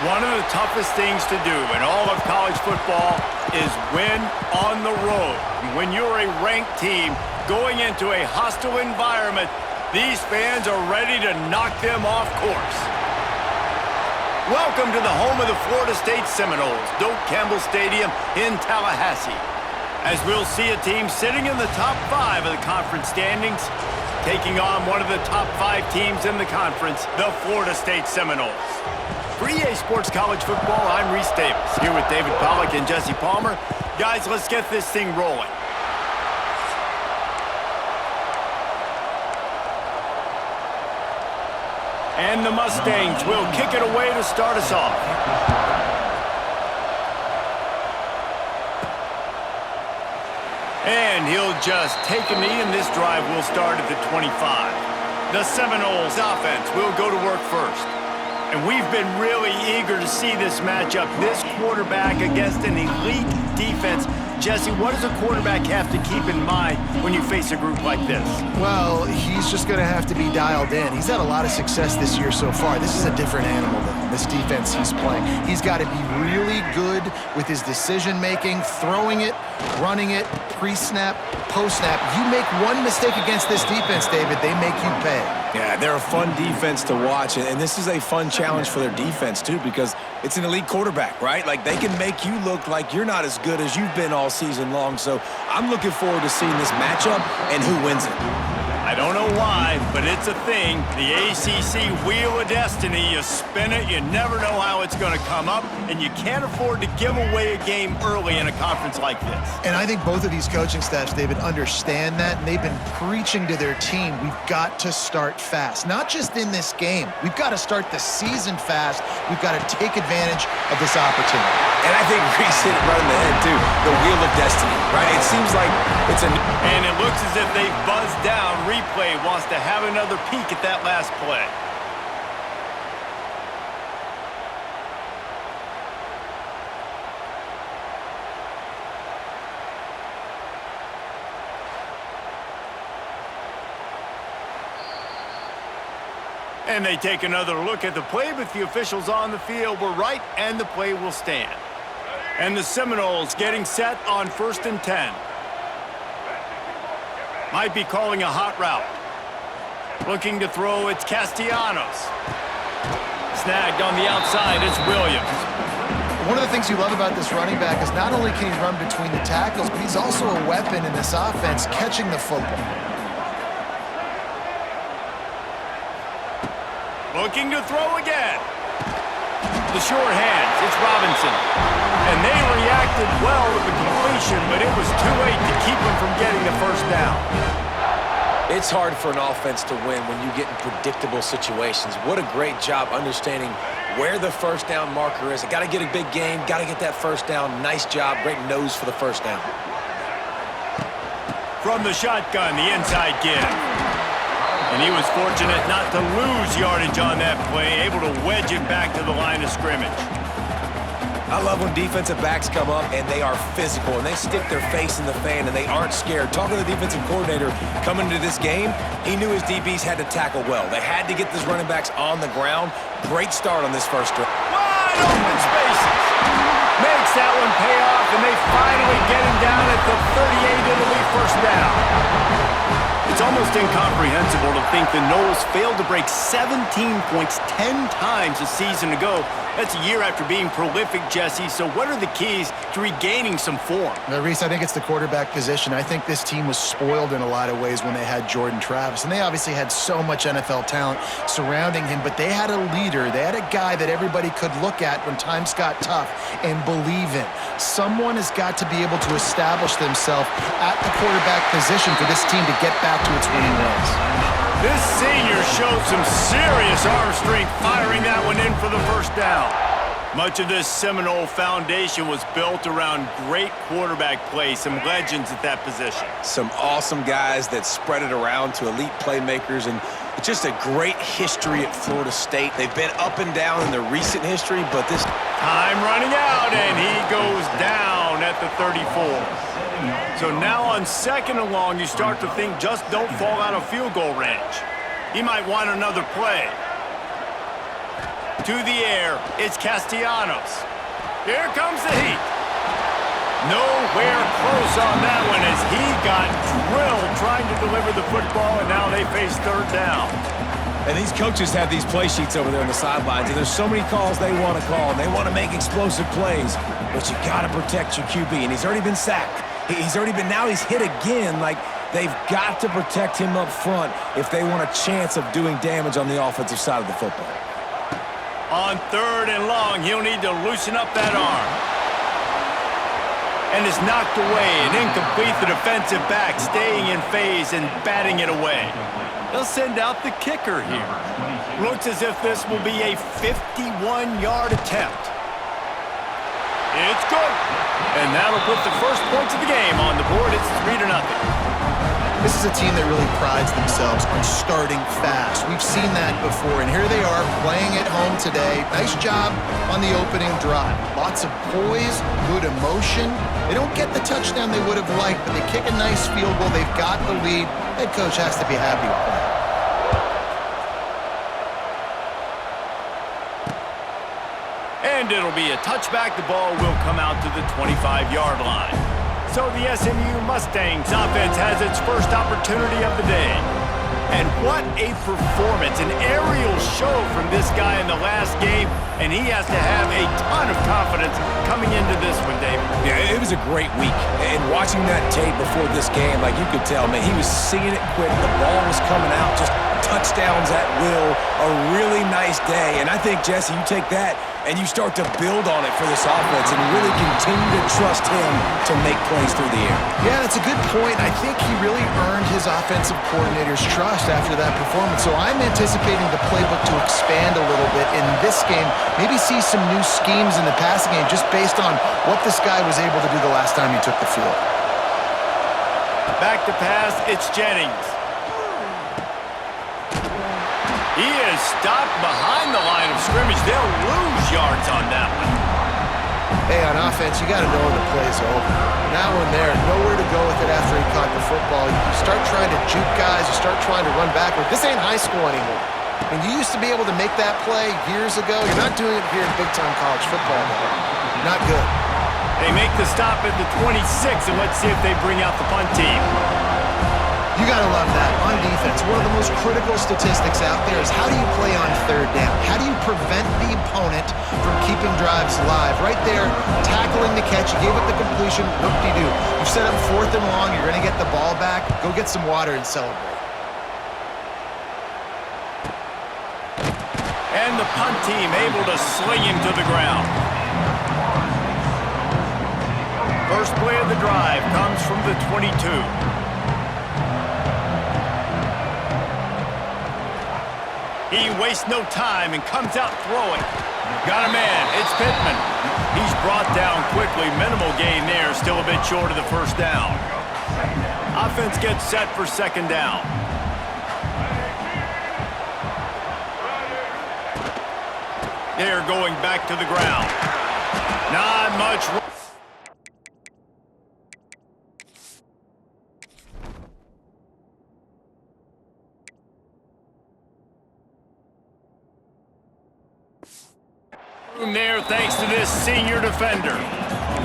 One of the toughest things to do in all of college football is win on the road. When you're a ranked team going into a hostile environment, these fans are ready to knock them off course. Welcome to the home of the Florida State Seminoles, Doak Campbell Stadium in Tallahassee. As we'll see a team sitting in the top 5 of the conference standings, taking on one of the top 5 teams in the conference, the Florida State Seminoles. For EA Sports College Football, I'm Reese Davis, here with David Pollack and Jesse Palmer. Guys, let's get this thing rolling. And the Mustangs will kick it away to start us off. And he'll just take a knee, and this drive will start at the 25. The Seminoles offense will go to work first. And we've been really eager to see this matchup, this quarterback against an elite defense. Jesse, what does a quarterback have to keep in mind when you face a group like this? Well, he's just going to have to be dialed in. He's had a lot of success this year so far. This is a different animal than this defense he's playing. He's got to be really good with his decision-making, throwing it, running it, pre-snap, post-snap. You make one mistake against this defense, David, they make you pay. Yeah, they're a fun defense to watch, and this is a fun challenge for their defense, too, because it's an elite quarterback, right? Like, they can make you look like you're not as good as you've been all season long, so I'm looking forward to seeing this matchup and who wins it. I don't know why, but it's a thing. The ACC Wheel of Destiny, you spin it, you never know how it's going to come up, and you can't afford to give away a game early in a conference like this. And I think both of these coaching staffs, David, understand that, and they've been preaching to their team, we've got to start fast. Not just in this game. We've got to start the season fast. We've got to take advantage of this opportunity. And I think Reese hit it right in the head, too. The Wheel of Destiny, right? It seems like it's a... And it looks as if they've buzzed down. Replay wants to have another peek at that last play. And they take another look at the play, but the officials on the field were right, and the play will stand. And the Seminoles getting set on 1st and 10. Might be calling a hot route. Looking to throw, it's Castellanos. Snagged on the outside, it's Williams. One of the things you love about this running back is not only can he run between the tackles, but he's also a weapon in this offense catching the football. Looking to throw again. The short hands, it's Robinson. And they reacted well with the completion, but it was too late to keep him from getting the first down. It's hard for an offense to win when you get in predictable situations. What a great job understanding where the first down marker is. Got to get a big game, got to get that first down. Nice job, great nose for the first down. From the shotgun, the inside give. And he was fortunate not to lose yardage on that play, able to wedge it back to the line of scrimmage. I love when defensive backs come up and they are physical and they stick their face in the fan and they aren't scared. Talking to the defensive coordinator coming into this game, he knew his DBs had to tackle well. They had to get these running backs on the ground. Great start on this first drive. Wide open spaces. Makes that one pay off, and they finally get him down at the 38. It'll be first down. It's almost incomprehensible to think the Noles failed to break 17 points 10 times a season ago. That's a year after being prolific, Jesse. So what are the keys to regaining some form? Reese, I think it's the quarterback position. I think this team was spoiled in a lot of ways when they had Jordan Travis. And they obviously had so much NFL talent surrounding him, but they had a leader. They had a guy that everybody could look at when times got tough and believe in. Someone has got to be able to establish themselves at the quarterback position for this team to get back to its winning ways. This senior showed some serious arm strength firing that one in for the first down. Much of this Seminole foundation was built around great quarterback play, some legends at that position. Some awesome guys that spread it around to elite playmakers, and just a great history at Florida State. They've been up and down in their recent history, but this... Time running out, and he goes down at the 34. So now on 2nd and long, you start to think just don't fall out of field goal range. He might want another play. To the air, it's Castellanos. Here comes the heat. Nowhere close on that one as he got drilled trying to deliver the football, and now they face third down. And these coaches have these play sheets over there on the sidelines, and there's so many calls they want to call, and they want to make explosive plays. But you got to protect your QB, and he's already been sacked. Now he's hit again. Like, they've got to protect him up front if they want a chance of doing damage on the offensive side of the football. On third and long, he'll need to loosen up that arm. And it's knocked away and incomplete. The defensive back staying in phase and batting it away. They'll send out the kicker here. Looks as if this will be a 51-yard attempt. It's good. And that'll put the first points of the game on the board. It's 3-0. This is a team that really prides themselves on starting fast. We've seen that before, and here they are playing at home today. Nice job on the opening drive. Lots of poise, good emotion. They don't get the touchdown they would have liked, but they kick a nice field goal. They've got the lead. Head coach has to be happy with that. And it'll be a touchback. The ball will come out to the 25-yard line. So the SMU Mustangs offense has its first opportunity of the day. And what a performance, an aerial show from this guy in the last game, and he has to have a ton of confidence coming into this one, David. Yeah, it was a great week. And watching that tape before this game, like you could tell, man, he was seeing it quick. The ball was coming out, just touchdowns at will. A really nice day. And I think, Jesse, you take that and you start to build on it for this offense and really continue to trust him to make plays through the air. Yeah, that's a good point. I think he really earned his offensive coordinator's trust after that performance. So I'm anticipating the playbook to expand a little bit in this game. Maybe see some new schemes in the passing game just based on what this guy was able to do the last time he took the field. Back to pass, it's Jennings. He is stopped behind the line of scrimmage. They'll lose yards on that one. Hey, on offense, you got to know when the play's over. Now and there, nowhere to go with it after he caught the football. You start trying to juke guys. You start trying to run backward. This ain't high school anymore. I mean, you used to be able to make that play years ago. You're not doing it here in big-time college football now. Not good. They make the stop at the 26, and let's see if they bring out the punt team. You got to love that. On defense, one of the most critical statistics out there is how do you play on third down? How do you prevent the opponent from keeping drives alive? Right there, tackling the catch, you gave up the completion, whoop-de-doo. You set up fourth and long, you're going to get the ball back, go get some water and celebrate. And the punt team able to sling him to the ground. First play of the drive comes from the 22. He wastes no time and comes out throwing. Got a man. It's Pittman. He's brought down quickly. Minimal gain there. Still a bit short of the first down. Offense gets set for second down. They're going back to the ground. Not much. There thanks to this senior defender.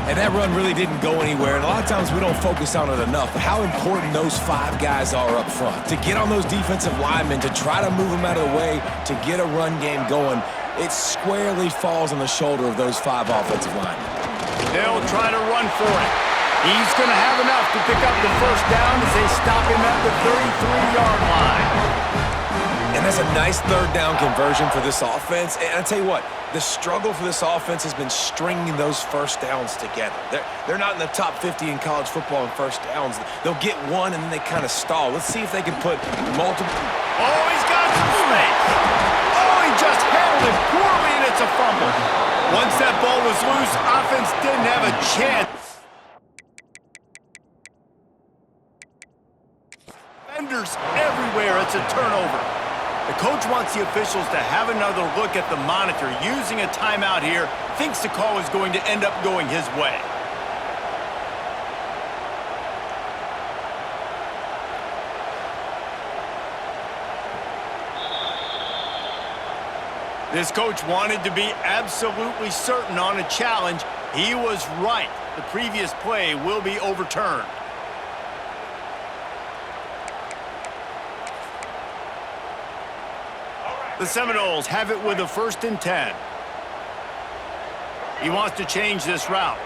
And that run really didn't go anywhere, and a lot of times we don't focus on it enough, but how important those five guys are up front. To get on those defensive linemen, to try to move them out of the way, to get a run game going, it squarely falls on the shoulder of those five offensive linemen. They'll try to run for it. He's going to have enough to pick up the first down as they stop him at the 33-yard line. And that's a nice third down conversion for this offense. And I tell you what, the struggle for this offense has been stringing those first downs together. They're not in the top 50 in college football in first downs. They'll get one and then they kind of stall. Let's see if they can put multiple. Oh, he's got some space. Oh, he just handled it poorly, and it's a fumble. Once that ball was loose, offense didn't have a chance. Defenders everywhere. It's a turnover. The coach wants the officials to have another look at the monitor. Using a timeout here, thinks the call is going to end up going his way. This coach wanted to be absolutely certain on a challenge. He was right. The previous play will be overturned. The Seminoles have it with a 1st and 10. He wants to change this route.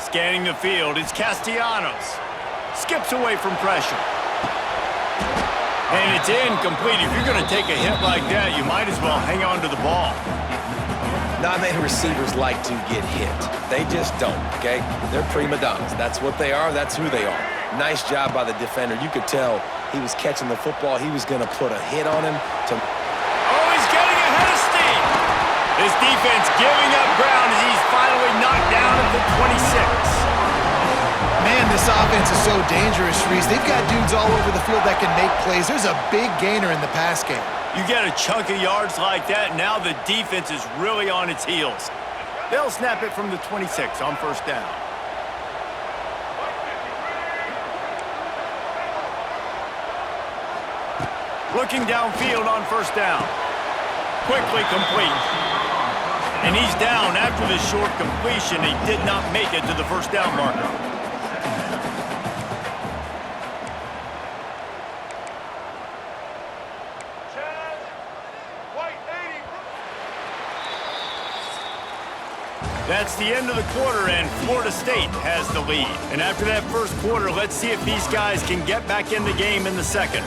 Scanning the field, it's Castellanos. Skips away from pressure. And it's incomplete. If you're going to take a hit like that, you might as well hang on to the ball. Not many receivers like to get hit. They just don't, okay? They're prima donnas. That's what they are. That's who they are. Nice job by the defender. You could tell he was catching the football. He was going to put a hit on him. Oh, he's getting ahead of steam. This defense giving up ground as he's finally knocked down at the 26. Man, this offense is so dangerous, Reese. They've got dudes all over the field that can make plays. There's a big gainer in the pass game. You get a chunk of yards like that, now the defense is really on its heels. They'll snap it from the 26 on 1st down. Looking downfield on 1st down. Quickly complete. And he's down after the short completion. He did not make it to the 1st down marker. That's the end of the quarter, and Florida State has the lead. And after that 1st quarter, let's see if these guys can get back in the game in the 2nd.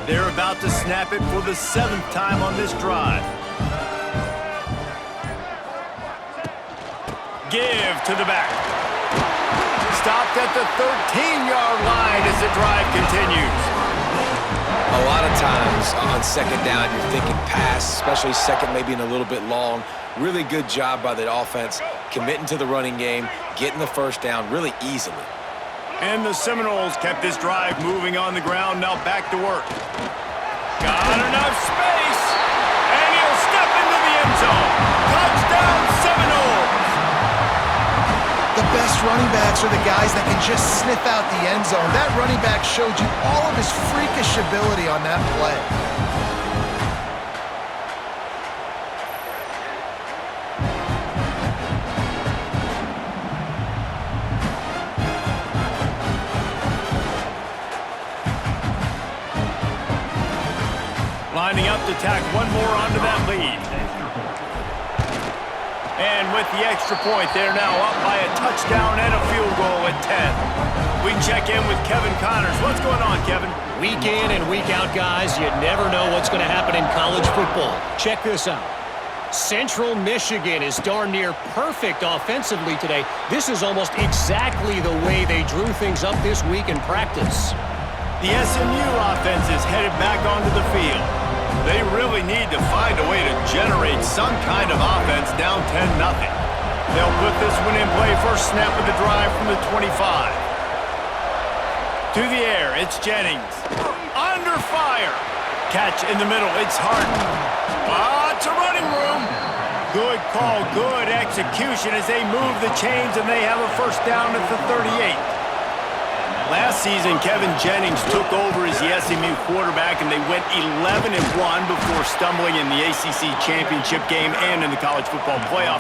They're about to snap it for the 7th time on this drive. Give to the back. Stopped at the 13-yard line as the drive continues. A lot of times on 2nd down, you're thinking pass, especially 2nd, maybe in a little bit long. Really good job by the offense, committing to the running game, getting the 1st down really easily. And the Seminoles kept this drive moving on the ground, now back to work. Got enough space, and he'll step into the end zone. Touchdown, Seminoles! The best running backs are the guys that can just sniff out the end zone. That running back showed you all of his freakish ability on that play. Lining up to tack one more onto that lead. And with the extra point, they're now up by a touchdown and a field goal at 10. We check in with Kevin Connors. What's going on, Kevin? Week in and week out, guys, you never know what's going to happen in college football. Check this out. Central Michigan is darn near perfect offensively today. This is almost exactly the way they drew things up this week in practice. The SMU offense is headed back onto the field. They really need to find a way to generate some kind of offense down 10-0. They'll put this one in play, 1st snap of the drive from the 25. To the air, it's Jennings. Under fire. Catch in the middle, it's Harden. Lots of running room. Good call, good execution as they move the chains and they have a 1st down at the 38. Last season, Kevin Jennings took over as the SMU quarterback, and they went 11-1 before stumbling in the ACC championship game and in the college football playoff.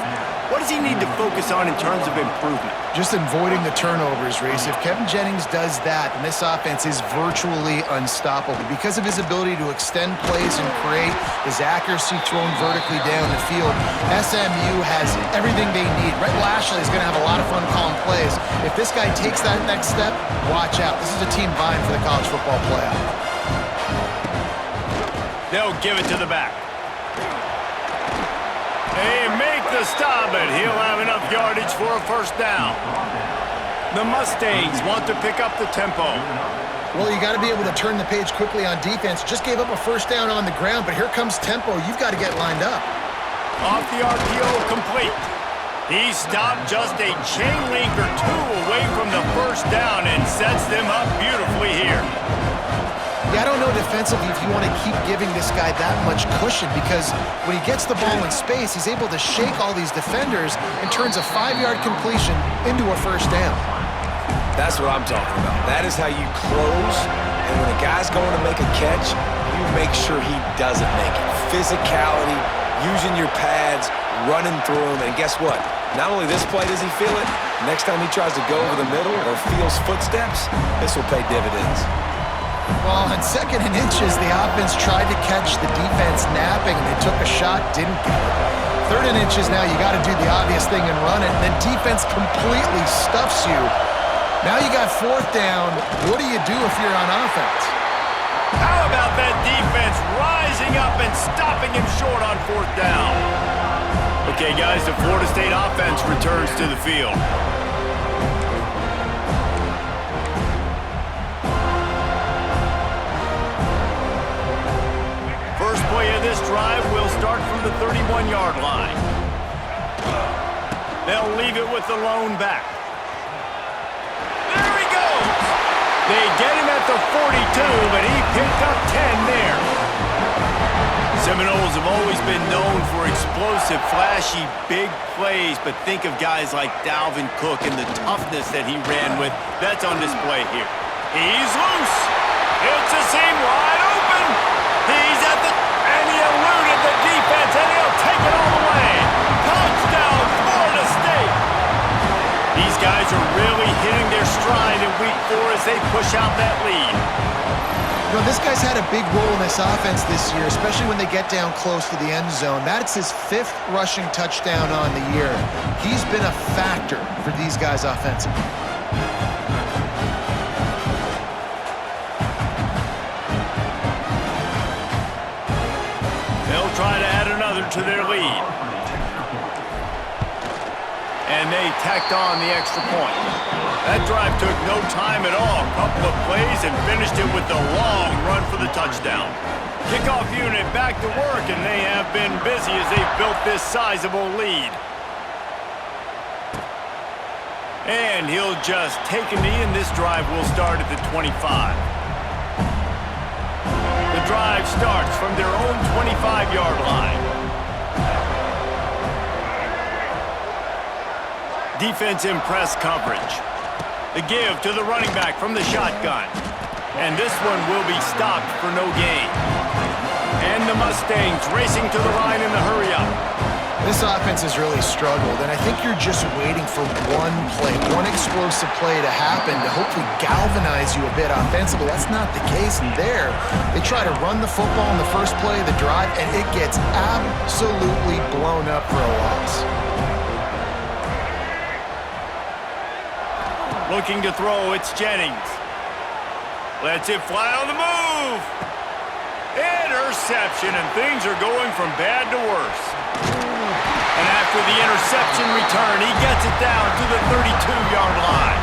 What does he need to focus on in terms of improvement? Just avoiding the turnovers, Reese. If Kevin Jennings does that, then this offense is virtually unstoppable because of his ability to extend plays and create, his accuracy thrown vertically down the field. SMU has everything they need. Rhett Lashley is going to have a lot of fun calling plays. If this guy takes that next step, watch out. This is a team vying for the college football playoff. They'll give it to the back. They make the stop, and he'll have enough yardage for a 1st down. The Mustangs want to pick up the tempo. Well, you got to be able to turn the page quickly on defense. Just gave up a first down on the ground, but here comes tempo. You've got to get lined up. Off the RPO, complete. He stopped just a chain link or two away from the first down and sets them up beautifully here. Yeah, I don't know defensively if you want to keep giving this guy that much cushion, because when he gets the ball in space, he's able to shake all these defenders and turns a 5-yard completion into a first down. That's what I'm talking about. That is how you close, and when a guy's going to make a catch, you make sure he doesn't make it. Physicality, using your pads, running through them, and guess what? Not only this play does he feel it, next time he tries to go over the middle or feels footsteps, this will pay dividends. Well, on 2nd and inches, the offense tried to catch the defense napping, and they took a shot, didn't get it. 3rd and inches, now you got to do the obvious thing and run it, and the defense completely stuffs you. Now you got 4th down. What do you do if you're on offense? How about that defense rising up and stopping him short on 4th down? Okay, guys, the Florida State offense returns to the field. First play of this drive will start from the 31-yard line. They'll leave it with the lone back. There he goes! They get him at the 42, but he picked up 10 there. Seminoles have always been known for explosive, flashy, big plays, but think of guys like Dalvin Cook and the toughness that he ran with. That's on display here. He's loose. It's a seam wide open. He's at the... and he eluded the defense, and he'll take it all the way. Touchdown, Florida State. These guys are really hitting their stride in Week 4 as they push out that lead. You know, this guy's had a big role in this offense this year, especially when they get down close to the end zone. That's his 5th rushing touchdown on the year. He's been a factor for these guys offensively. They'll try to add another to their lead. And they tacked on the extra point. That drive took no time at all. A couple of plays and finished it with a long run for the touchdown. Kickoff unit back to work, and they have been busy as they've built this sizable lead. And he'll just take a knee, and this drive will start at the 25. The drive starts from their own 25-yard line. Defense in press coverage. The give to the running back from the shotgun. And this one will be stopped for no gain. And the Mustangs racing to the line in the hurry-up. This offense has really struggled, and I think you're just waiting for one play, one explosive play to happen to hopefully galvanize you a bit offensively. That's not the case, and there, they try to run the football in the first play of the drive, and it gets absolutely blown up for a loss. Looking to throw, it's Jennings. Lets it fly on the move. Interception, and things are going from bad to worse. And after the interception return, he gets it down to the 32-yard line.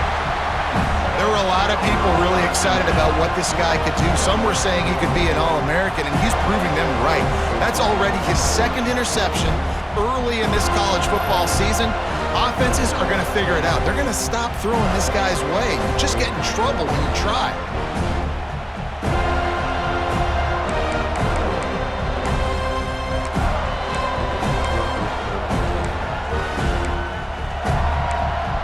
There were a lot of people really excited about what this guy could do. Some were saying he could be an All-American, and he's proving them right. That's already his 2nd interception early in this college football season. Offenses are going to figure it out. They're going to stop throwing this guy's way. You just get in trouble when you try.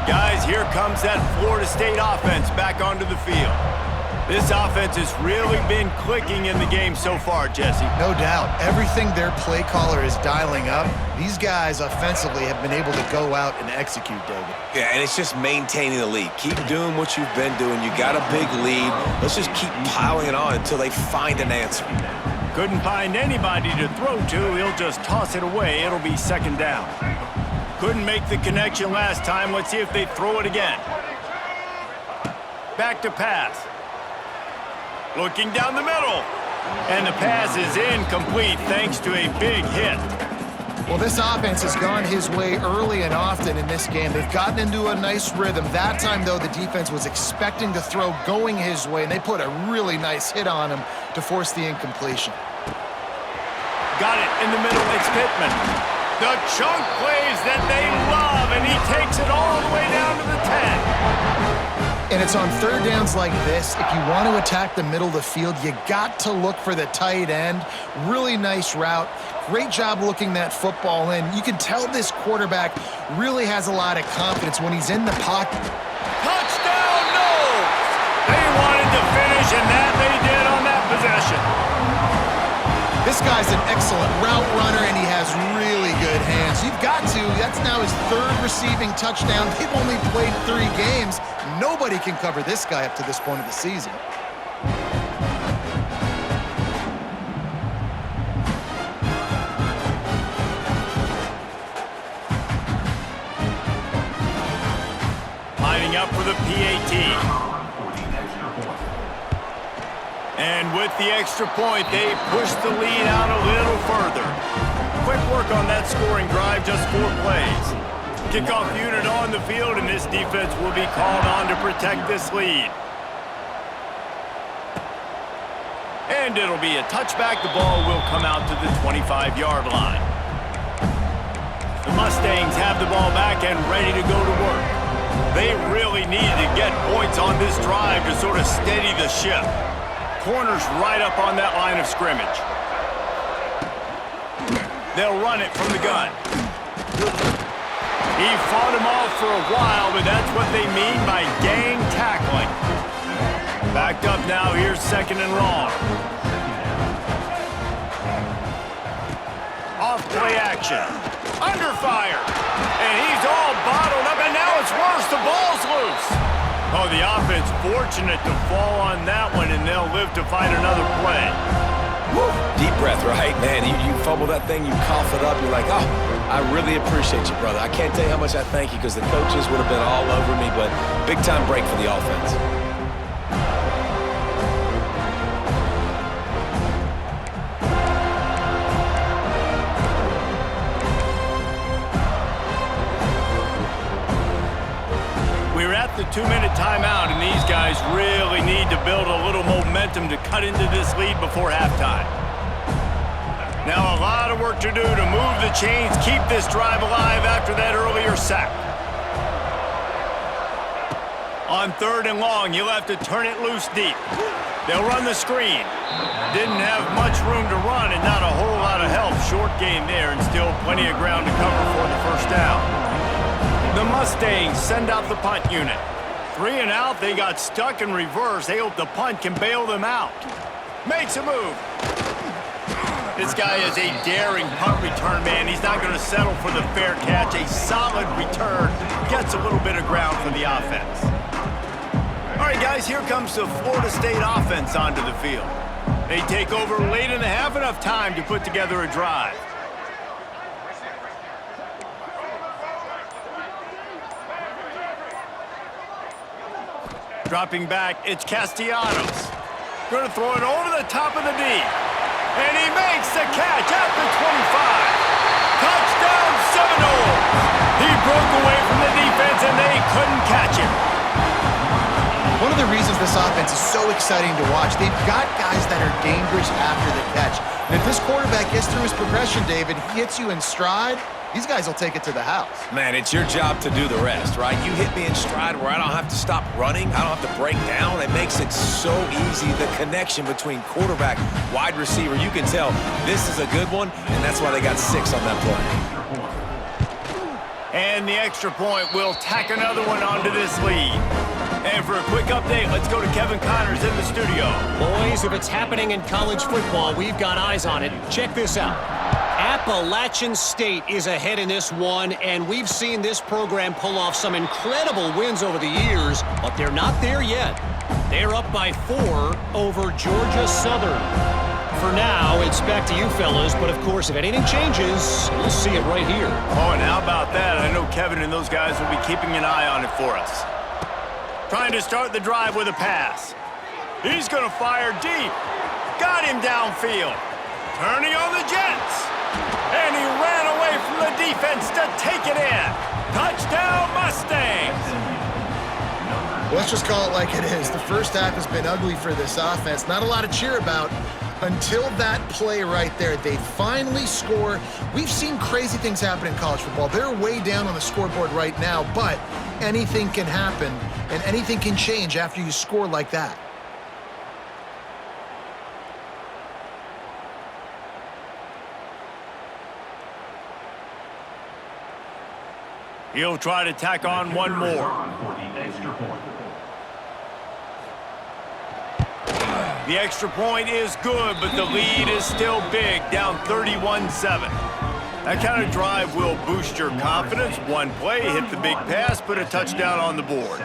Guys, here comes that Florida State offense back onto the field. This offense has really been clicking in the game so far, Jesse. No doubt. Everything their play caller is dialing up, these guys offensively have been able to go out and execute, David. Yeah, and it's just maintaining the lead. Keep doing what you've been doing. You got a big lead. Let's just keep piling it on until they find an answer. Couldn't find anybody to throw to. He'll just toss it away. It'll be 2nd down. Couldn't make the connection last time. Let's see if they throw it again. Back to pass. Looking down the middle. And the pass is incomplete thanks to a big hit. Well, this offense has gone his way early and often in this game. They've gotten into a nice rhythm. That time, though, the defense was expecting to throw going his way, and they put a really nice hit on him to force the incompletion. Got it in the middle. It's Pittman. The chunk plays that they love, and he takes it all the way down to the 10. And it's on third downs like this. If you want to attack the middle of the field, you got to look for the tight end. Really nice route. Great job looking that football in. You can tell this quarterback really has a lot of confidence when he's in the pocket. Touchdown, Noles! They wanted to finish, and that they did on that possession. This guy's an excellent route runner, and he has really good hands. You've got to. That's now his third receiving touchdown. They've only played 3 games. Nobody can cover this guy up to this point of the season. Lining up for the PAT. And with the extra point, they push the lead out a little further. Quick work on that scoring drive, just 4 plays. Kickoff unit on the field, and this defense will be called on to protect this lead. And it'll be a touchback. The ball will come out to the 25-yard line. The Mustangs have the ball back and ready to go to work. They really need to get points on this drive to sort of steady the ship. Corners right up on that line of scrimmage. They'll run it from the gun. He fought him off for a while, but that's what they mean by gang tackling. Backed up now, here's 2nd and long. Off play action. Under fire. And he's all bottled up, and now it's worse. The ball's loose. Oh, the offense fortunate to fall on that one, and they'll live to fight another play. Woo. Deep breath, right? Man, you fumble that thing, you cough it up, you're like, oh, I really appreciate you, brother. I can't tell you how much I thank you because the coaches would have been all over me, but big-time break for the offense. We're at the 2-minute timeout, and these guys really need to build a little momentum to cut into this lead before halftime. Now a lot of work to do to move the chains, keep this drive alive after that earlier sack. On 3rd and long, you'll have to turn it loose deep. They'll run the screen. Didn't have much room to run and not a whole lot of help. Short game there and still plenty of ground to cover for the first down. The Mustangs send out the punt unit. 3 and out, they got stuck in reverse. They hope the punt can bail them out. Makes a move. This guy is a daring punt return man. He's not going to settle for the fair catch. A solid return. Gets a little bit of ground for the offense. All right, guys, here comes the Florida State offense onto the field. They take over late in the half, enough time to put together a drive. Dropping back, it's Castellanos. Going to throw it over the top of the D. And he makes the catch at the 25. Touchdown Seminoles. He broke away from the defense and they couldn't catch him. One of the reasons this offense is so exciting to watch, they've got guys that are dangerous after the catch. And if this quarterback gets through his progression, David, he hits you in stride, these guys will take it to the house. Man, it's your job to do the rest, right? You hit me in stride where I don't have to stop running. I don't have to break down. It makes it so easy, the connection between quarterback, wide receiver. You can tell this is a good one, and that's why they got 6 on that play. And the extra point will tack another one onto this lead. And for a quick update, let's go to Kevin Connors in the studio. Boys, if it's happening in college football, we've got eyes on it. Check this out. Appalachian State is ahead in this one, and we've seen this program pull off some incredible wins over the years, but they're not there yet. They're up by 4 over Georgia Southern. For now, it's back to you fellas, but of course, if anything changes, we'll see it right here. Oh, and how about that? I know Kevin and those guys will be keeping an eye on it for us. Trying to start the drive with a pass. He's going to fire deep. Got him downfield. Turning on the Jets. And he ran away away from the defense to take it in. Touchdown, Mustangs! Let's just call it like it is. The first half has been ugly for this offense. Not a lot to cheer about until that play right there. They finally score. We've seen crazy things happen in college football. They're way down on the scoreboard right now, but anything can happen and anything can change after you score like that. He'll try to tack on one more. The extra point is good, but the lead is still big, down 31-7. That kind of drive will boost your confidence. One play, hit the big pass, put a touchdown on the board.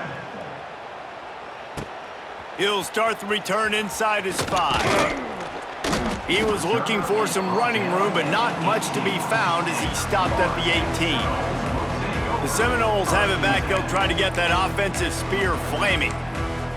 He'll start the return inside his 5. He was looking for some running room, but not much to be found as he stopped at the 18. The Seminoles have it back. They'll try to get that offensive spear flaming.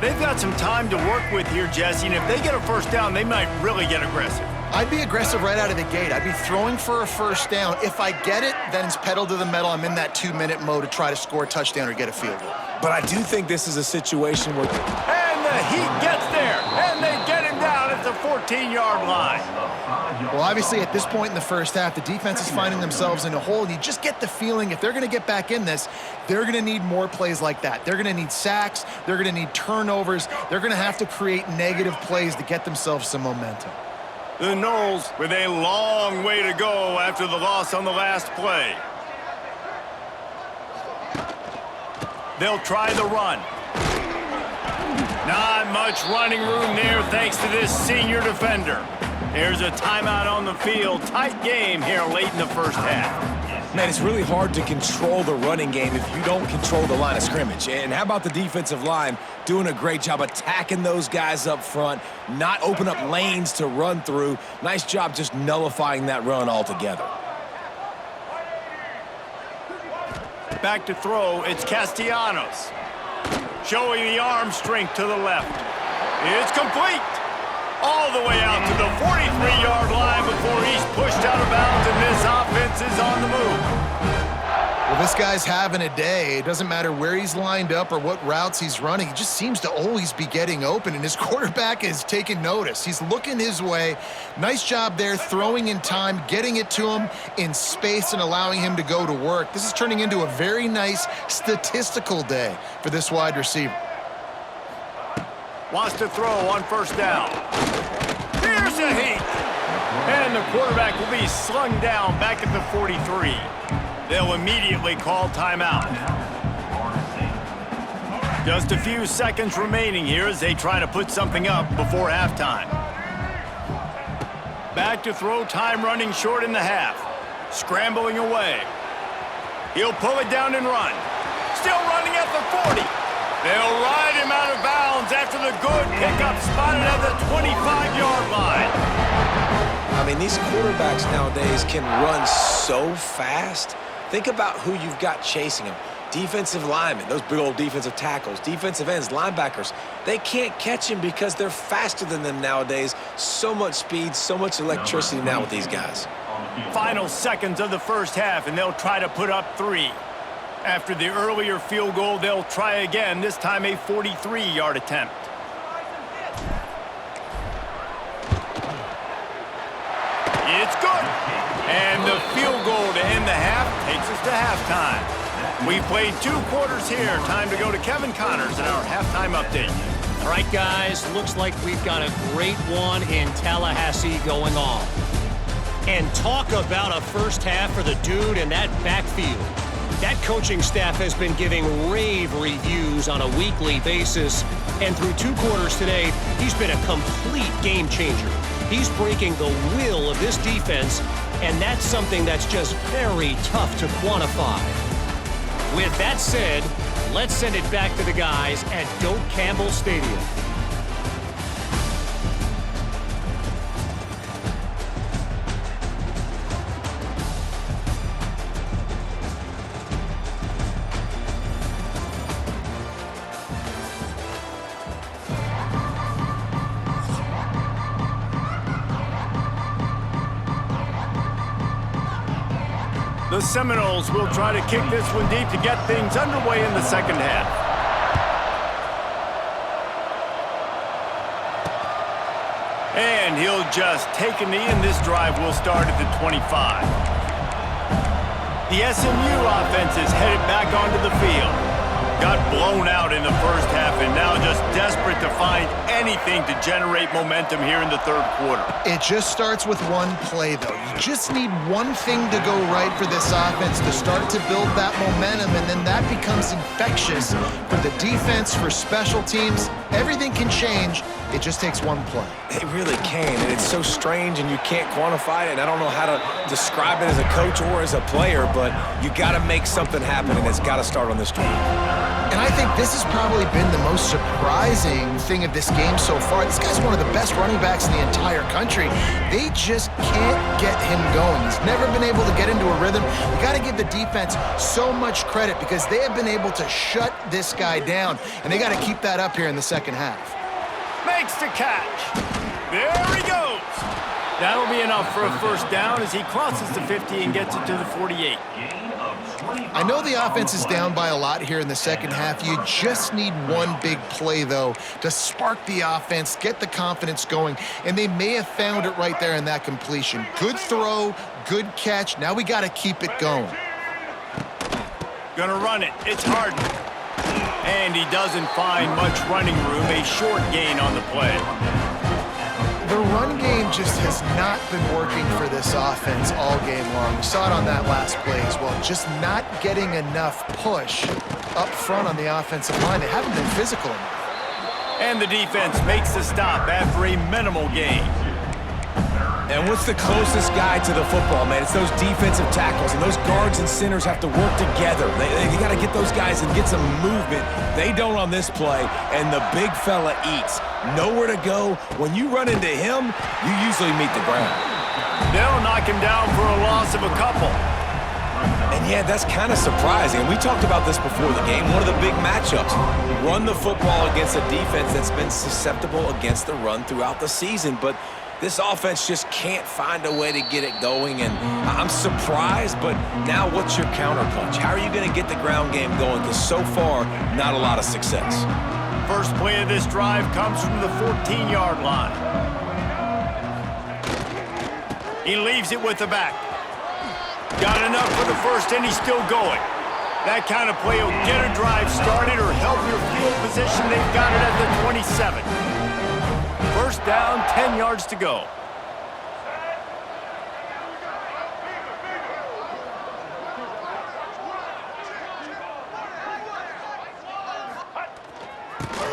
They've got some time to work with here, Jesse, and if they get a first down, they might really get aggressive. I'd be aggressive right out of the gate. I'd be throwing for a first down. If I get it, then it's pedal to the metal. I'm in that 2-minute mode to try to score a touchdown or get a field goal. But I do think this is a situation where... And the Heat gets there, and they get him down at the 14-yard line. Well, obviously, at this point in the first half, the defense is finding themselves in a hole, and you just get the feeling if they're going to get back in this, they're going to need more plays like that. They're going to need sacks. They're going to need turnovers. They're going to have to create negative plays to get themselves some momentum. The Noles with a long way to go after the loss on the last play. They'll try the run. Not much running room there thanks to this senior defender. There's a timeout on the field. Tight game here late in the first half. Man, it's really hard to control the running game if you don't control the line of scrimmage. And how about the defensive line doing a great job attacking those guys up front, not open up lanes to run through. Nice job just nullifying that run altogether. Back to throw, it's Castellanos. Showing the arm strength to the left. It's complete. All the way out to the 43-yard line before he's pushed out of bounds, and this offense is on the move. Well, this guy's having a day. It doesn't matter where he's lined up or what routes he's running. He just seems to always be getting open, and his quarterback is taking notice. He's looking his way. Nice job there, throwing in time, getting it to him in space and allowing him to go to work. This is turning into a very nice statistical day for this wide receiver. Wants to throw on first down. Here's a Heat. And the quarterback will be slung down back at the 43. They'll immediately call timeout. Just a few seconds remaining here as they try to put something up before halftime. Back to throw, time running short in the half. Scrambling away. He'll pull it down and run. Still running at the 40. They'll ride him out of bounds after the good pickup spotted at the 25-yard line. I mean, these quarterbacks nowadays can run so fast. Think about who you've got chasing them. Defensive linemen, those big old defensive tackles, defensive ends, linebackers. They can't catch him because they're faster than them nowadays. So much speed, so much electricity now with these guys. Final seconds of the first half, and they'll try to put up 3. After the earlier field goal, they'll try again, this time a 43-yard attempt. It's good. And the field goal to end the half takes us to halftime. We've played 2 quarters here. Time to go to Kevin Connors in our halftime update. All right, guys, looks like we've got a great one in Tallahassee going on. And talk about a first half for the dude in that backfield. That coaching staff has been giving rave reviews on a weekly basis, and through 2 quarters today, he's been a complete game changer. He's breaking the will of this defense, and that's something that's just very tough to quantify. With that said, let's send it back to the guys at Doak Campbell Stadium. The Seminoles will try to kick this one deep to get things underway in the second half. And he'll just take a knee, and this drive will start at the 25. The SMU offense is headed back onto the field. Got blown out in the first half and now just desperate to find anything to generate momentum here in the third quarter. It just starts with one play, though. You just need one thing to go right for this offense to start to build that momentum, and then that becomes infectious for the defense, for special teams. Everything can change. It just takes one play. It really can, and it's so strange, and you can't quantify it, and I don't know how to describe it as a coach or as a player, but you got to make something happen, and it's got to start on this drive. And I think this has probably been the most surprising thing of this game so far. This guy's one of the best running backs in the entire country. They just can't get him going. He's never been able to get into a rhythm. We got to give the defense so much credit because they have been able to shut this guy down, and they got to keep that up here in the second half. Makes the catch. There he goes. That'll be enough for a first down as he crosses the 50 and gets it to the 48. I know the offense is down by a lot here in the second half. You just need one big play, though, to spark the offense, get the confidence going, and they may have found it right there in that completion. Good throw, good catch. Now we got to keep it going. Gonna run it. It's Harden. And he doesn't find much running room. A short gain on the play. The run game just has not been working for this offense all game long. We saw it on that last play as well. Just not getting enough push up front on the offensive line. They haven't been physical enough. And the defense makes the stop after a minimal gain. And what's the closest guy to the football, man? It's those defensive tackles, and those guards and centers have to work together. They got to get those guys and get some movement. They don't on this play, and the big fella eats. Nowhere to go. When you run into him, you usually meet the ground. They'll knock him down for a loss of a couple. And yeah, that's kind of surprising. We talked about this before the game. One of the big matchups. Run the football against a defense that's been susceptible against the run throughout the season, but this offense just can't find a way to get it going, and I'm surprised, but now what's your counterpunch? How are you going to get the ground game going? Because so far, not a lot of success. First play of this drive comes from the 14-yard line. He leaves it with the back. Got enough for the first, and he's still going. That kind of play will get a drive started or help your field position. They've got it at the 27. First down, 10 yards to go.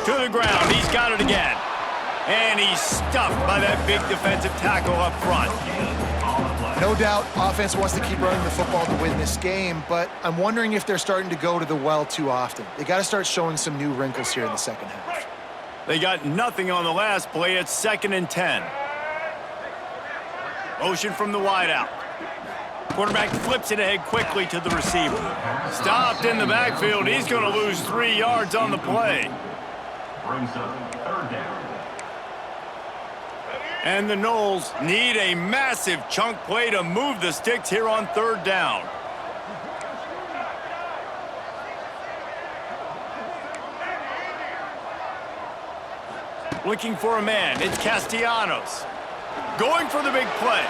To the ground, he's got it again. And he's stuffed by that big defensive tackle up front. No doubt, offense wants to keep running the football to win this game, but I'm wondering if they're starting to go to the well too often. They got to start showing some new wrinkles here in the second half. They got nothing on the last play. It's 2nd and 10. Motion from the wideout. Quarterback flips it ahead quickly to the receiver. Stopped in the backfield. He's going to lose 3 yards on the play. Brings up third down. And the Noles need a massive chunk play to move the sticks here on third down. Looking for a man. It's Castellanos. Going for the big play.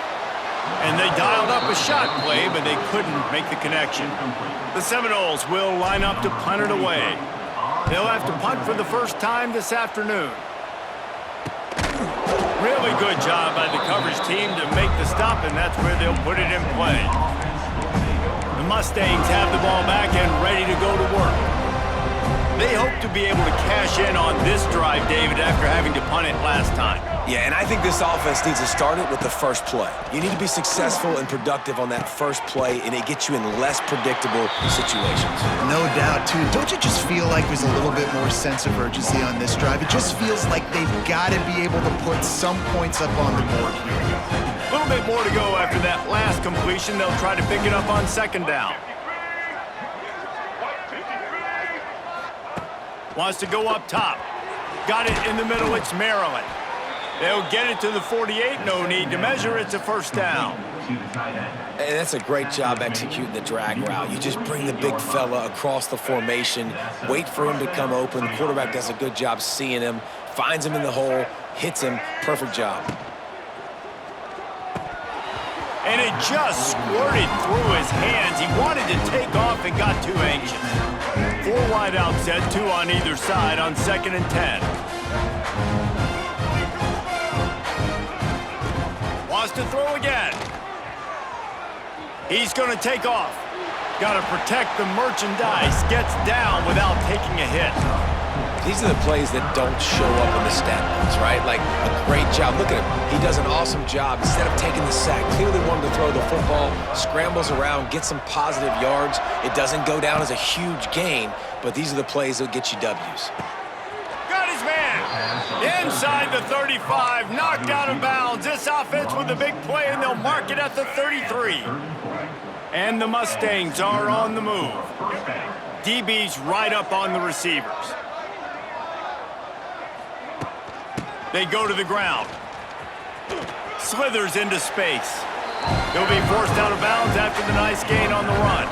And they dialed up a shot play, but they couldn't make the connection. The Seminoles will line up to punt it away. They'll have to punt for the first time this afternoon. Really good job by the coverage team to make the stop, and that's where they'll put it in play. The Mustangs have the ball back and ready to go to work. They hope to be able to cash in on this drive, David, after having to punt it last time. Yeah, and I think this offense needs to start it with the first play. You need to be successful and productive on that first play, and it gets you in less predictable situations. No doubt, too. Don't you just feel like there's a little bit more sense of urgency on this drive? It just feels like they've got to be able to put some points up on the board here. A little bit more to go after that last completion. They'll try to pick it up on second down. Wants to go up top. Got it in the middle. It's Maryland. They'll get it to the 48. No need to measure. It's a first down. To the tight end. And that's a great job executing the drag route. You just bring the big fella across the formation, wait for him to come open. The quarterback does a good job seeing him, finds him in the hole, hits him. Perfect job. And it just squirted through his hands. He wanted to take off and got too anxious. 4 wideouts set, 2 on either side on 2nd and 10. Wants to throw again. He's going to take off. Got to protect the merchandise. Gets down without taking a hit. These are the plays that don't show up in the stat books, right? Like a great job. Look at him. He does an awesome job. Instead of taking the sack, clearly wanted to throw the football, scrambles around, gets some positive yards. It doesn't go down as a huge gain, but these are the plays that get you W's. Got his man. Inside the 35, knocked out of bounds. This offense with a big play, and they'll mark it at the 33. And the Mustangs are on the move. DB's right up on the receivers. They go to the ground. Slithers into space. He'll be forced out of bounds after the nice gain on the run.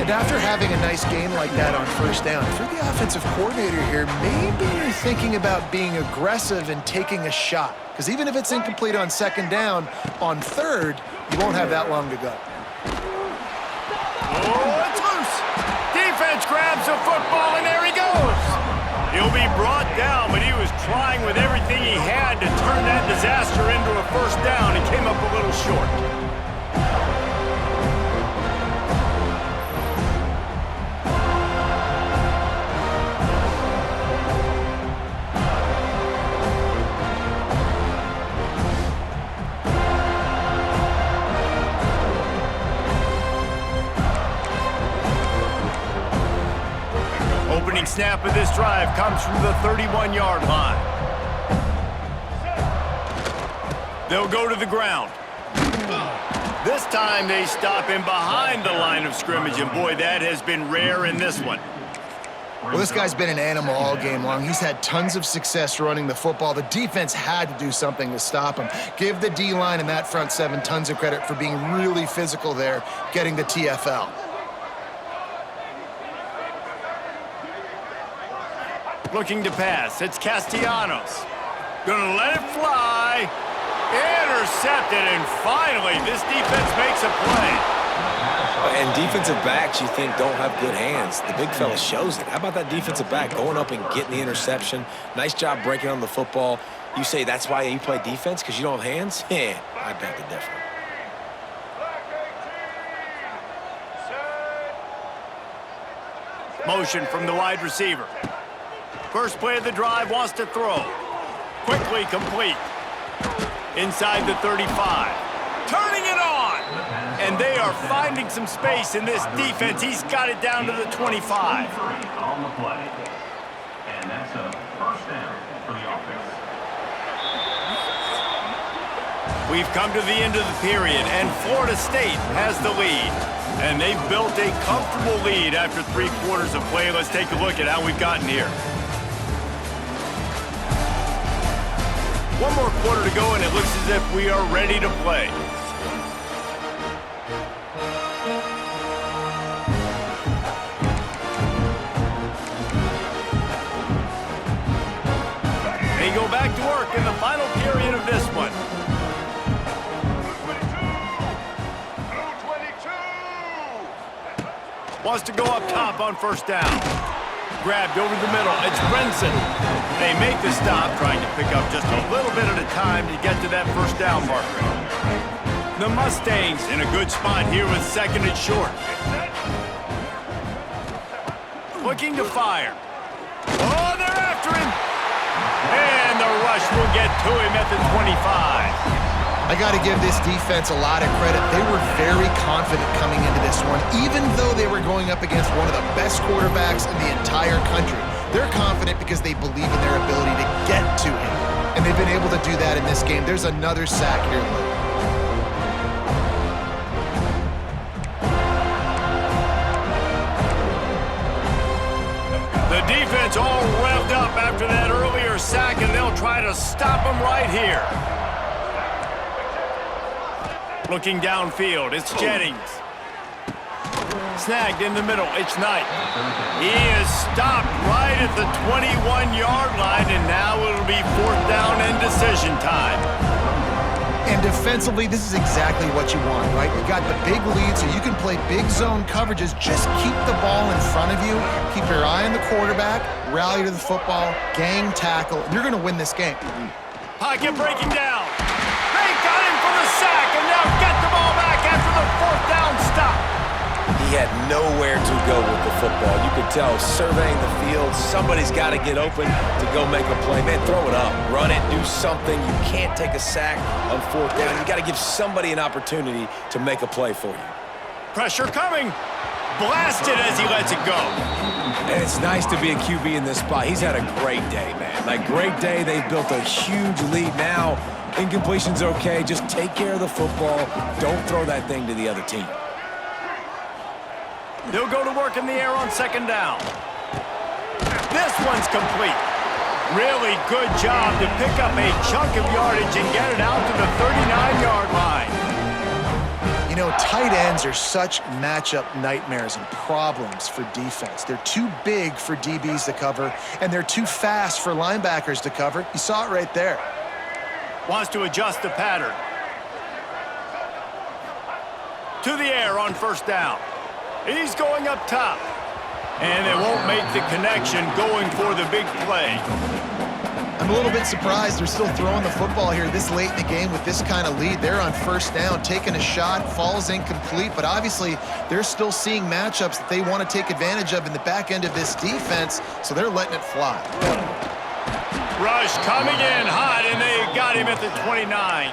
And after having a nice gain like that on first down, if you're the offensive coordinator here, maybe you're thinking about being aggressive and taking a shot. Because even if it's incomplete on 2nd down, on 3rd, you won't have that long to go. Oh, it's loose. Defense grabs the football, and there he goes. He'll be brought down, but he was trying with everything he had to turn that disaster into a first down and came up a little short. Opening snap of this drive comes from the 31-yard line. They'll go to the ground. This time they stop him behind the line of scrimmage, and boy, that has been rare in this one. Well, this guy's been an animal all game long. He's had tons of success running the football. The defense had to do something to stop him. Give the D-line and that front 7 tons of credit for being really physical there, getting the TFL. Looking to pass. It's Castellanos. Gonna let it fly. Intercepted, and finally, this defense makes a play. And defensive backs, you think, don't have good hands. The big fella shows it. How about that defensive back going up and getting the interception? Nice job breaking on the football. You say that's why you play defense, because you don't have hands? Yeah, I beg to differ. Motion from the wide receiver. First play of the drive, wants to throw. Quickly complete. Inside the 35. Turning it on! And they are finding some space in this defense. He's got it down to the 25. On the play. And that's a first down for the offense. We've come to the end of the period, and Florida State has the lead. And they've built a comfortable lead after 3 quarters of play. Let's take a look at how we've gotten here. 1 more quarter to go, and it looks as if we are ready to play. They go back to work in the final period of this one. Wants to go up top on first down. Grabbed over the middle. It's Brinson. They make the stop, trying to pick up just a little bit at a time to get to that first down marker. The Mustangs in a good spot here with 2nd and short. Looking to fire. Oh, they're after him. And the rush will get to him at the 25. I got to give this defense a lot of credit. They were very confident coming into this one, even though they were going up against one of the best quarterbacks in the entire country. They're confident because they believe in their ability to get to him, and they've been able to do that in this game. There's another sack here, Lou. The defense all revved up after that earlier sack, and they'll try to stop him right here. Looking downfield, it's Jennings. Snagged in the middle, it's Knight. He is stopped right at the 21-yard line, and now it'll be 4th down and decision time. And defensively, this is exactly what you want, right? You got the big lead, so you can play big zone coverages. Just keep the ball in front of you. Keep your eye on the quarterback. Rally to the football. Gang tackle. You're going to win this game. Pocket breaking down. They got him for the sack, and now get the ball back after the 4th down stop. He had nowhere to go with the football. You could tell, surveying the field, somebody's got to get open to go make a play. Man, throw it up, run it, do something. You can't take a sack on 4th down. You got to give somebody an opportunity to make a play for you. Pressure coming. Blasted as he lets it go. And it's nice to be a QB in this spot. He's had a great day, man. Like, great day. They've built a huge lead now. Incompletion's okay. Just take care of the football. Don't throw that thing to the other team. They'll go to work in the air on 2nd down. This one's complete. Really good job to pick up a chunk of yardage and get it out to the 39-yard line. You know, tight ends are such matchup nightmares and problems for defense. They're too big for DBs to cover, and they're too fast for linebackers to cover. You saw it right there. Wants to adjust the pattern. To the air on 1st down. He's going up top. And they won't make the connection going for the big play. I'm a little bit surprised they're still throwing the football here this late in the game with this kind of lead. They're on 1st down, taking a shot, falls incomplete, but obviously they're still seeing matchups that they want to take advantage of in the back end of this defense, so they're letting it fly. Rush coming in hot, and they got him at the 29.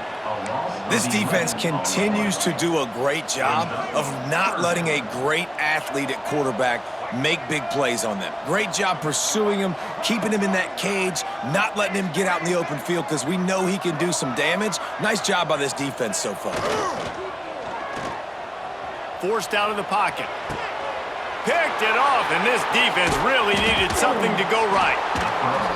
This defense continues to do a great job of not letting a great athlete at quarterback make big plays on them. Great job pursuing him, keeping him in that cage, not letting him get out in the open field because we know he can do some damage. Nice job by this defense so far. Forced out of the pocket. Picked it off, and this defense really needed something to go right.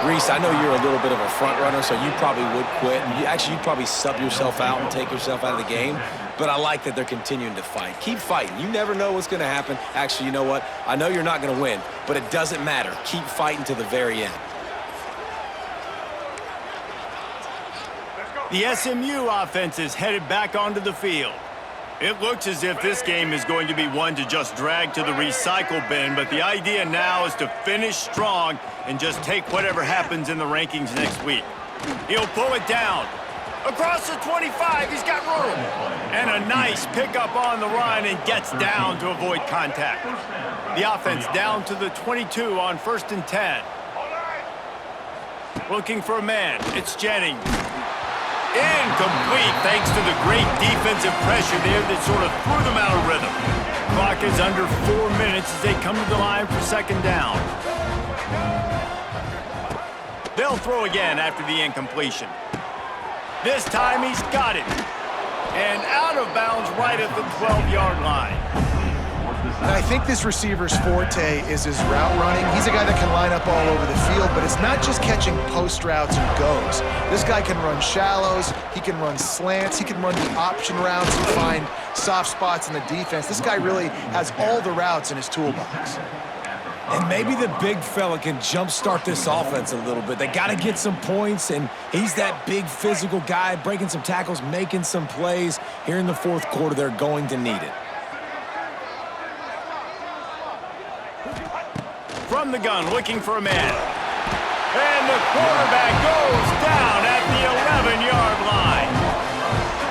Reese, I know you're a little bit of a front runner, so you probably would quit. You'd probably sub yourself out and take yourself out of the game. But I like that they're continuing to fight. Keep fighting. You never know what's going to happen. Actually, you know what? I know you're not going to win, but it doesn't matter. Keep fighting to the very end. The SMU offense is headed back onto the field. It looks as if this game is going to be one to just drag to the recycle bin, but the idea now is to finish strong and just take whatever happens in the rankings next week. He'll pull it down. Across the 25, he's got room. And a nice pickup on the run and gets down to avoid contact. The offense down to the 22 on 1st and 10. Looking for a man. It's Jennings. Incomplete thanks to the great defensive pressure there that sort of threw them out of rhythm. Clock is under 4 minutes as they come to the line for 2nd down. They'll throw again after the incompletion. This time he's got it. And out of bounds right at the 12-yard line. And I think this receiver's forte is his route running. He's a guy that can line up all over the field, but it's not just catching post routes and goes. This guy can run shallows, he can run slants, he can run the option routes and find soft spots in the defense. This guy really has all the routes in his toolbox. And maybe the big fella can jumpstart this offense a little bit. They got to get some points, and he's that big physical guy, breaking some tackles, making some plays. Here in the 4th quarter, they're going to need it. From the gun, looking for a man. And the quarterback goes down at the 11-yard line.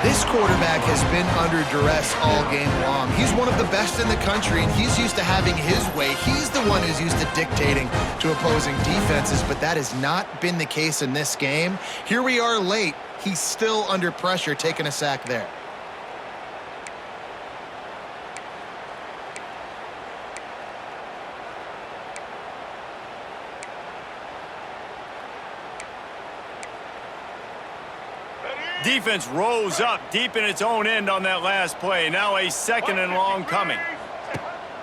This quarterback has been under duress all game long. He's one of the best in the country, and he's used to having his way. He's the one who's used to dictating to opposing defenses, but that has not been the case in this game. Here we are late. He's still under pressure, taking a sack there. Defense rose up deep in its own end on that last play. Now a 2nd and long coming.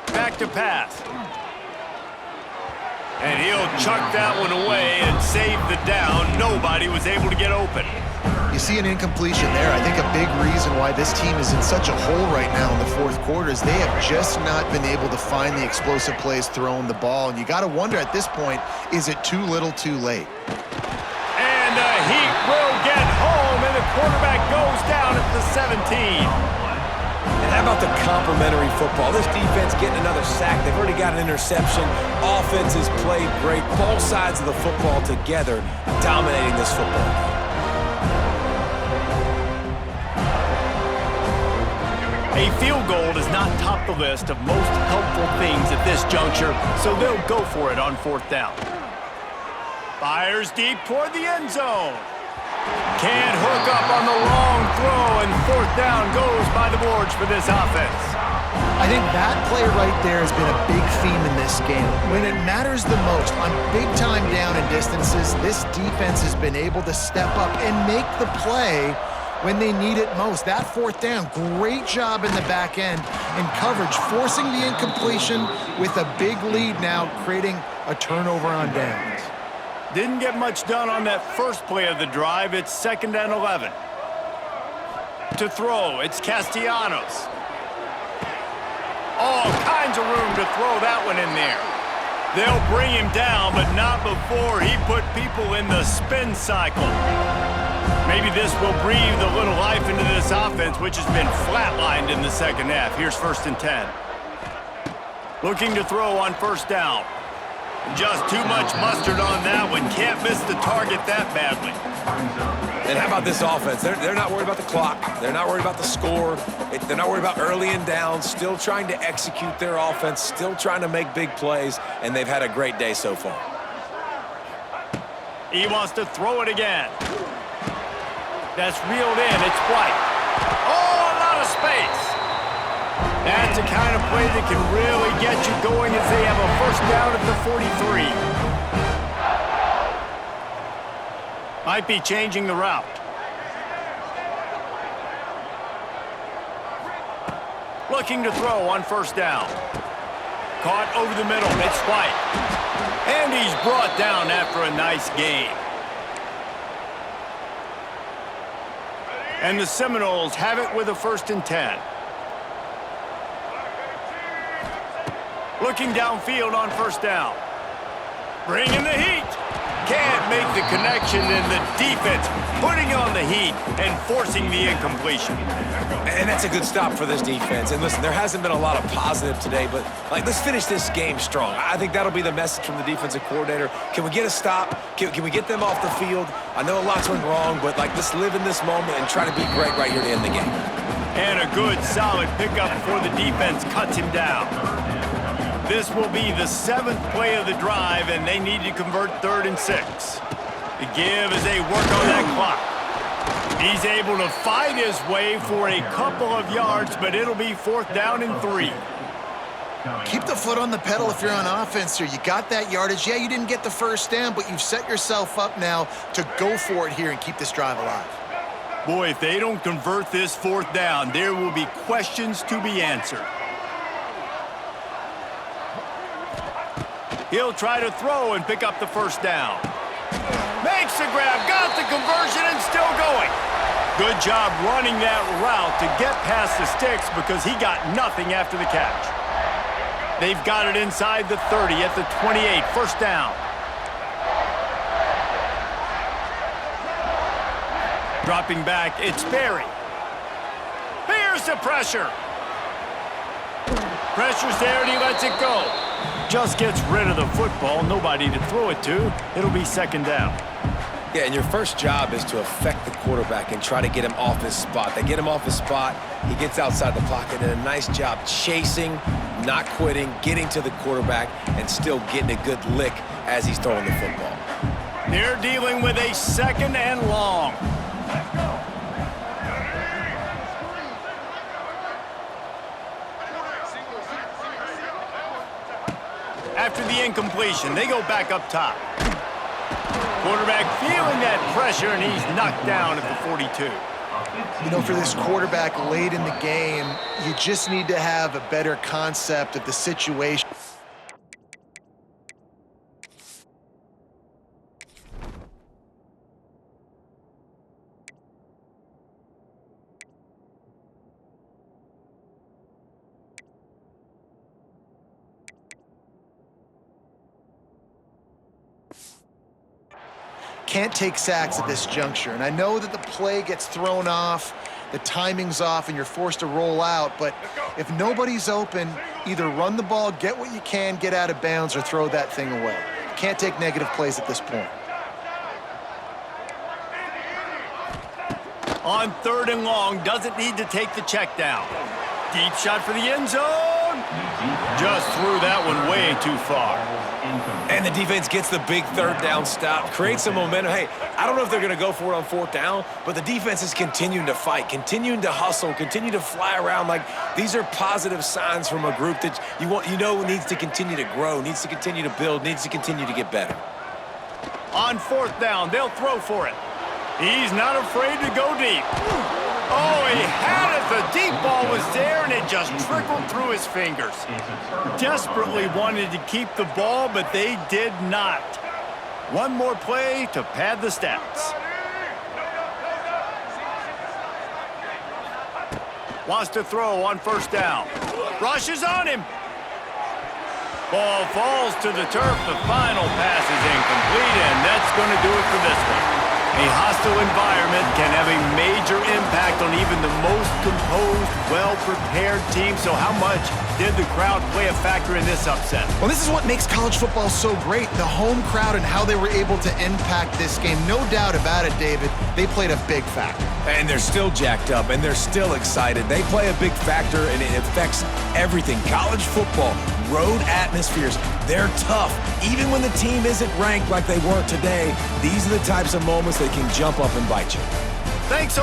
Back to pass. And he'll chuck that one away and save the down. Nobody was able to get open. You see an incompletion there. I think a big reason why this team is in such a hole right now in the fourth quarter is they have just not been able to find the explosive plays throwing the ball. And you got to wonder at this point, is it too little too late? And the Heat will get home, and the quarterback goes down at the 17. And how about the complimentary football? This defense getting another sack. They've already got an interception. Offense has played great. Both sides of the football together dominating this football game. A field goal does not top the list of most helpful things at this juncture, so they'll go for it on fourth down. Fires deep toward the end zone. Can't hook up on the long throw, and fourth down goes by the boards for this offense. I think that play right there has been a big theme in this game. When it matters the most, on big-time down and distances, this defense has been able to step up and make the play when they need it most. That fourth down, great job in the back end in coverage, forcing the incompletion with a big lead now, creating a turnover on downs. Didn't get much done on that first play of the drive. It's 2nd and 11. To throw, it's Castellanos. All kinds of room to throw that one in there. They'll bring him down, but not before he put people in the spin cycle. Maybe this will breathe a little life into this offense, which has been flatlined in the second half. Here's 1st and 10. Looking to throw on first down. Just too much mustard on that one. Can't miss the target that badly. And how about this offense? They're not worried about the clock. They're not worried about the score. They're not worried about early and down. Still trying to execute their offense. Still trying to make big plays. And they've had a great day so far. He wants to throw it again. That's reeled in. It's White. Oh, a lot of space. That's the kind of play that can really get you going as they have a first down at the 43. Might be changing the route. Looking to throw on first down. Caught over the middle. It's White. And he's brought down after a nice gain. And the Seminoles have it with a 1st and 10. Looking downfield on first down. Bringing the heat. Can't make the connection, and the defense putting on the heat and forcing the incompletion. And that's a good stop for this defense. And listen, there hasn't been a lot of positive today, but let's finish this game strong. I think that'll be the message from the defensive coordinator. Can we get a stop? Can we get them off the field? I know a lot's went wrong, but let's live in this moment and try to be great right here to end the game. And a good, solid pickup before the defense cuts him down. This will be the 7th play of the drive, and they need to convert 3rd and 6. The give as they work on that clock. He's able to fight his way for a couple of yards, but it'll be 4th down and 3. Keep the foot on the pedal if you're on offense here. You got that yardage. Yeah, you didn't get the first down, but you've set yourself up now to go for it here and keep this drive alive. Boy, if they don't convert this 4th down, there will be questions to be answered. He'll try to throw and pick up the first down. Makes the grab, got the conversion, and still going. Good job running that route to get past the sticks because he got nothing after the catch. They've got it inside the 30 at the 28, first down. Dropping back, it's Berry. Here's the pressure. Pressure's there, and he lets it go. Just gets rid of the football, nobody to throw it to. It'll be 2nd down. Yeah, and your first job is to affect the quarterback and try to get him off his spot. They get him off his spot, he gets outside the pocket, and a nice job chasing, not quitting, getting to the quarterback, and still getting a good lick as he's throwing the football. They're dealing with a 2nd and long. After the incompletion, they go back up top. Quarterback feeling that pressure, and he's knocked down at the 42. You know, for this quarterback late in the game, you just need to have a better concept of the situation. can't take sacks at this juncture. And I know that the play gets thrown off, the timing's off, and you're forced to roll out, but if nobody's open, either run the ball, get what you can, get out of bounds, or throw that thing away. Can't take negative plays at this point. On 3rd and long, doesn't need to take the check down. Deep shot for the end zone. Just threw that one way too far. And the defense gets the big 3rd down stop, creates some momentum. Hey, I don't know if they're going to go for it on 4th down, but the defense is continuing to fight, continuing to hustle, continue to fly around. Like, these are positive signs from a group that you know needs to continue to grow, needs to continue to build, needs to continue to get better. On 4th down, they'll throw for it. He's not afraid to go deep. Oh, he had it. The deep ball was there, and it just trickled through his fingers. Desperately wanted to keep the ball, but they did not. One more play to pad the stats. Wants to throw on 1st down. Rushes on him. Ball falls to the turf. The final pass is incomplete, and that's going to do it for this one. A hostile environment can have a major impact on even the most composed, well-prepared team. So how much did the crowd play a factor in this upset? Well, this is what makes college football so great, the home crowd and how they were able to impact this game. No doubt about it, David. They played a big factor. And they're still jacked up, and they're still excited. They play a big factor, and it affects everything. College football, road atmospheres, they're tough. Even when the team isn't ranked like they weren't today, these are the types of moments that can jump up and bite you. Thanks.